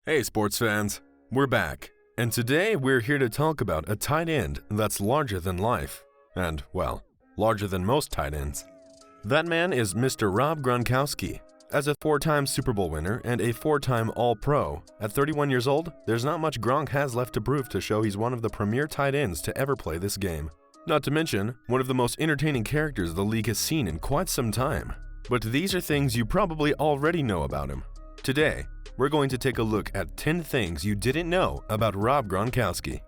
Hey sports fans, we're back, and today we're here to talk about a tight end that's larger than life, and, well, larger than most tight ends. That man is Mr. Rob Gronkowski. As a 4-time Super Bowl winner and a 4-time All-Pro, at 31 years old, there's not much Gronk has left to prove to show he's one of the premier tight ends to ever play this game. Not to mention, one of the most entertaining characters the league has seen in quite some time. But these are things you probably already know about him. Today, we're going to take a look at 10 things you didn't know about Rob Gronkowski.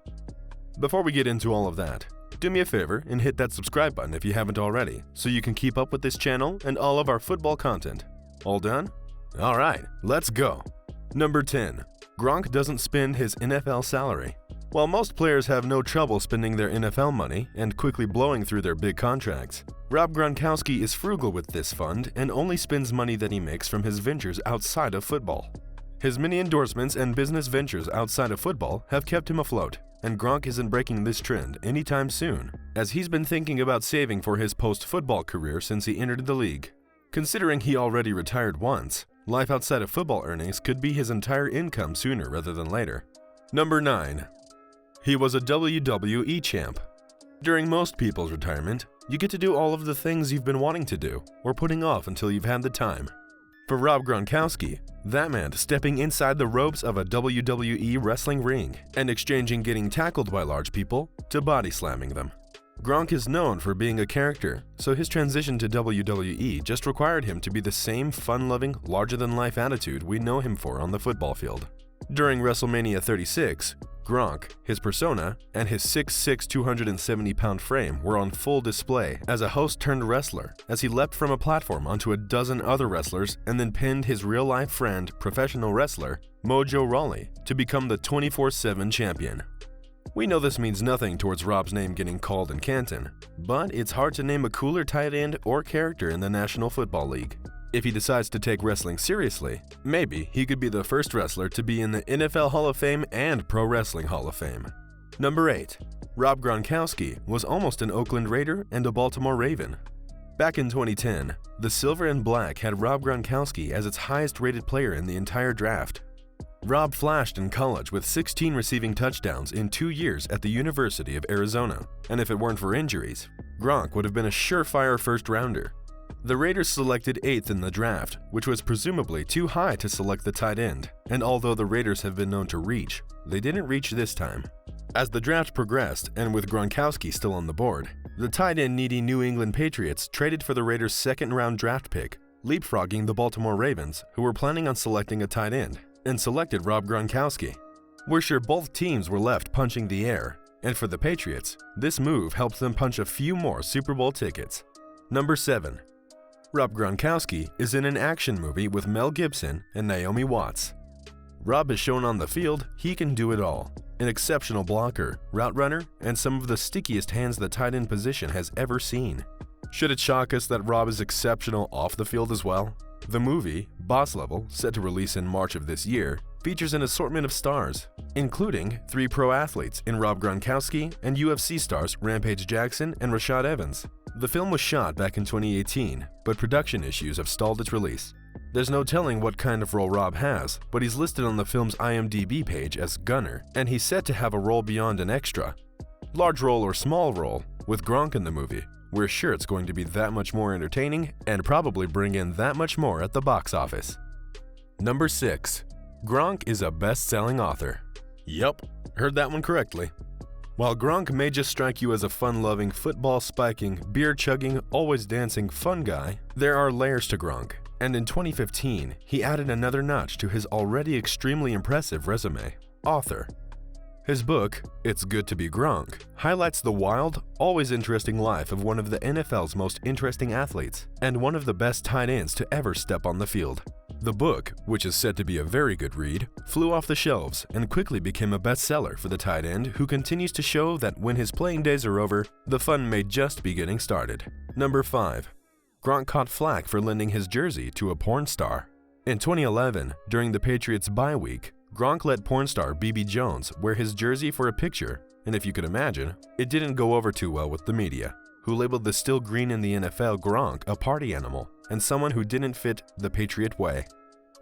Before we get into all of that, do me a favor and hit that subscribe button if you haven't already, so you can keep up with this channel and all of our football content. All done? Alright, let's go. Number 10. Gronk doesn't spend his NFL salary. While most players have no trouble spending their NFL money and quickly blowing through their big contracts, Rob Gronkowski is frugal with this fund and only spends money that he makes from his ventures outside of football. His many endorsements and business ventures outside of football have kept him afloat, and Gronk isn't breaking this trend anytime soon, as he's been thinking about saving for his post-football career since he entered the league. Considering he already retired once, life outside of football earnings could be his entire income sooner rather than later. Number 9. He was a WWE champ. During most people's retirement, you get to do all of the things you've been wanting to do or putting off until you've had the time. For Rob Gronkowski, that meant stepping inside the ropes of a WWE wrestling ring and exchanging getting tackled by large people to body slamming them. Gronk is known for being a character, so his transition to WWE just required him to be the same fun-loving, larger-than-life attitude we know him for on the football field. During WrestleMania 36, Gronk, his persona, and his 6'6", 270-pound frame were on full display as a host-turned-wrestler as he leapt from a platform onto a dozen other wrestlers and then pinned his real-life friend, professional wrestler, Mojo Rawley, to become the 24/7 champion. We know this means nothing towards Rob's name getting called in Canton, but it's hard to name a cooler tight end or character in the National Football League. If he decides to take wrestling seriously, maybe he could be the first wrestler to be in the NFL Hall of Fame and Pro Wrestling Hall of Fame. Number 8. Rob Gronkowski was almost an Oakland Raider and a Baltimore Raven. Back in 2010, the Silver and Black had Rob Gronkowski as its highest-rated player in the entire draft. Rob flashed in college with 16 receiving touchdowns in 2 years at the University of Arizona, and if it weren't for injuries, Gronk would have been a surefire first-rounder. The Raiders selected 8th in the draft, which was presumably too high to select the tight end, and although the Raiders have been known to reach, they didn't reach this time. As the draft progressed, and with Gronkowski still on the board, the tight end-needy New England Patriots traded for the Raiders' second-round draft pick, leapfrogging the Baltimore Ravens, who were planning on selecting a tight end, and selected Rob Gronkowski. We're sure both teams were left punching the air, and for the Patriots, this move helped them punch a few more Super Bowl tickets. Number 7. Rob Gronkowski is in an action movie with Mel Gibson and Naomi Watts. Rob has shown on the field he can do it all. An exceptional blocker, route runner, and some of the stickiest hands the tight end position has ever seen. Should it shock us that Rob is exceptional off the field as well? The movie, Boss Level, set to release in March of this year, features an assortment of stars, including 3 pro athletes in Rob Gronkowski and UFC stars Rampage Jackson and Rashad Evans. The film was shot back in 2018, but production issues have stalled its release. There's no telling what kind of role Rob has, but he's listed on the film's IMDb page as Gunner, and he's set to have a role beyond an extra. Large role or small role, with Gronk in the movie, we're sure it's going to be that much more entertaining and probably bring in that much more at the box office. Number 6. Gronk is a best-selling author. Yup, heard that one correctly. While Gronk may just strike you as a fun-loving, football-spiking, beer-chugging, always-dancing fun guy, there are layers to Gronk, and in 2015, he added another notch to his already extremely impressive resume: author. His book, It's Good to Be Gronk, highlights the wild, always interesting life of one of the NFL's most interesting athletes and one of the best tight ends to ever step on the field. The book, which is said to be a very good read, flew off the shelves and quickly became a bestseller for the tight end who continues to show that when his playing days are over, the fun may just be getting started. Number 5. Gronk caught flack for lending his jersey to a porn star. In 2011, during the Patriots' bye week, Gronk let porn star BB Jones wear his jersey for a picture, and if you could imagine, it didn't go over too well with the media, who labeled the still green in the NFL Gronk a party animal and someone who didn't fit the Patriot way.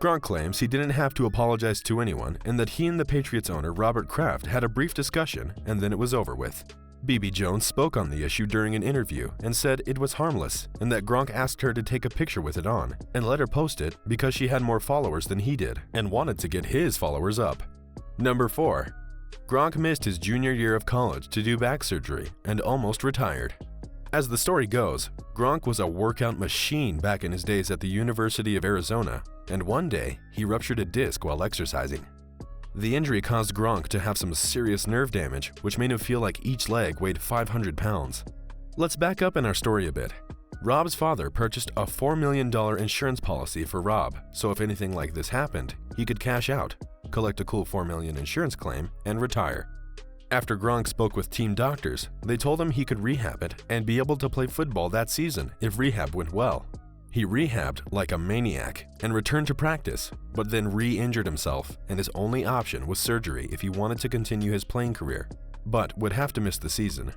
Gronk claims he didn't have to apologize to anyone and that he and the Patriots owner Robert Kraft had a brief discussion and then it was over with. BB Jones spoke on the issue during an interview and said it was harmless and that Gronk asked her to take a picture with it on and let her post it because she had more followers than he did and wanted to get his followers up. Number 4. Gronk missed his junior year of college to do back surgery and almost retired. As the story goes, Gronk was a workout machine back in his days at the University of Arizona, and one day he ruptured a disc while exercising. The injury caused Gronk to have some serious nerve damage, which made him feel like each leg weighed 500 pounds. Let's back up in our story a bit. Rob's father purchased a $4 million insurance policy for Rob, so if anything like this happened, he could cash out, collect a cool $4 million insurance claim, and retire. After Gronk spoke with team doctors, they told him he could rehab it and be able to play football that season if rehab went well. He rehabbed like a maniac and returned to practice, but then re-injured himself, and his only option was surgery if he wanted to continue his playing career, but would have to miss the season.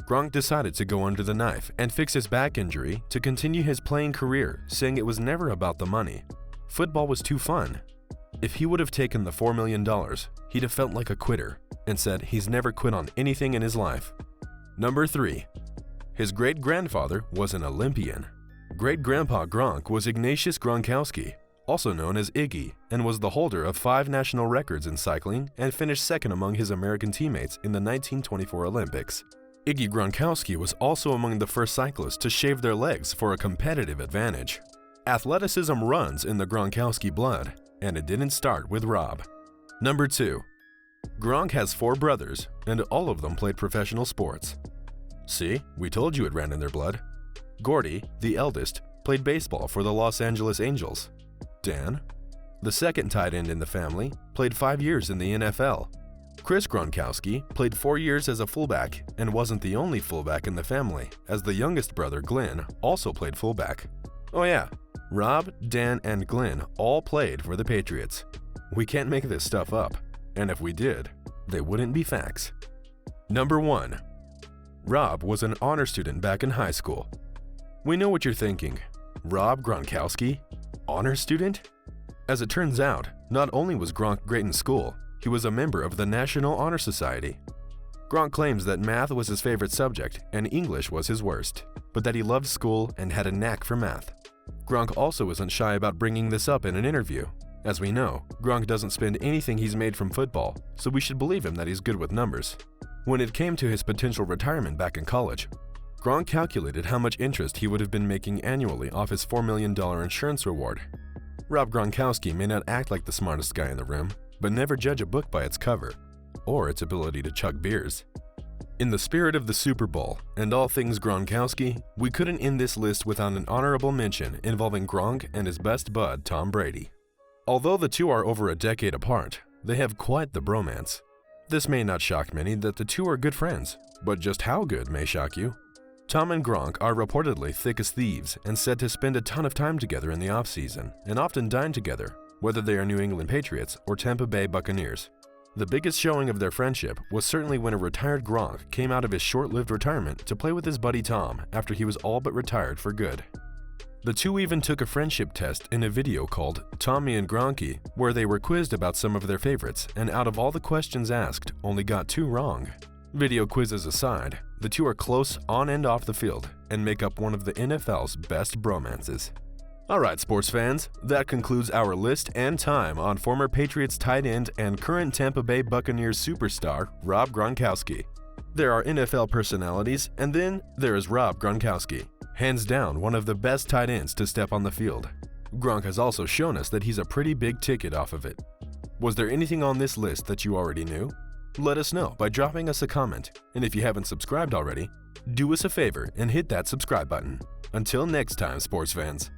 Gronk decided to go under the knife and fix his back injury to continue his playing career, saying it was never about the money. Football was too fun. If he would have taken the $4 million, he'd have felt like a quitter and said he's never quit on anything in his life. Number 3. His great-grandfather was an Olympian. Great-grandpa Gronk was Ignatius Gronkowski, also known as Iggy, and was the holder of 5 national records in cycling and finished second among his American teammates in the 1924 Olympics. Iggy Gronkowski was also among the first cyclists to shave their legs for a competitive advantage. Athleticism runs in the Gronkowski blood, and it didn't start with Rob. Number 2. Gronk has 4 brothers, and all of them played professional sports. See, we told you it ran in their blood. Gordy, the eldest, played baseball for the Los Angeles Angels. Dan, the second tight end in the family, played 5 years in the NFL. Chris Gronkowski played 4 years as a fullback and wasn't the only fullback in the family, as the youngest brother, Glenn, also played fullback. Oh yeah, Rob, Dan, and Glenn all played for the Patriots. We can't make this stuff up, and if we did, they wouldn't be facts. Number 1. Rob was an honor student back in high school. We know what you're thinking. Rob Gronkowski? Honor student? As it turns out, not only was Gronk great in school, he was a member of the National Honor Society. Gronk claims that math was his favorite subject and English was his worst, but that he loved school and had a knack for math. Gronk also isn't shy about bringing this up in an interview. As we know, Gronk doesn't spend anything he's made from football, so we should believe him that he's good with numbers. When it came to his potential retirement back in college, Gronk calculated how much interest he would have been making annually off his $4 million insurance reward. Rob Gronkowski may not act like the smartest guy in the room, but never judge a book by its cover, or its ability to chug beers. In the spirit of the Super Bowl and all things Gronkowski, we couldn't end this list without an honorable mention involving Gronk and his best bud, Tom Brady. Although the two are over a decade apart, they have quite the bromance. This may not shock many that the two are good friends, but just how good may shock you. Tom and Gronk are reportedly thick as thieves and said to spend a ton of time together in the offseason and often dine together, whether they are New England Patriots or Tampa Bay Buccaneers. The biggest showing of their friendship was certainly when a retired Gronk came out of his short-lived retirement to play with his buddy Tom after he was all but retired for good. The two even took a friendship test in a video called Tommy and Gronky, where they were quizzed about some of their favorites and out of all the questions asked, only got 2 wrong. Video quizzes aside, the two are close on and off the field and make up one of the NFL's best bromances. Alright sports fans, that concludes our list and time on former Patriots tight end and current Tampa Bay Buccaneers superstar Rob Gronkowski. There are NFL personalities, and then there is Rob Gronkowski, hands down one of the best tight ends to step on the field. Gronk has also shown us that he's a pretty big ticket off of it. Was there anything on this list that you already knew? Let us know by dropping us a comment, and if you haven't subscribed already, do us a favor and hit that subscribe button. Until next time, sports fans.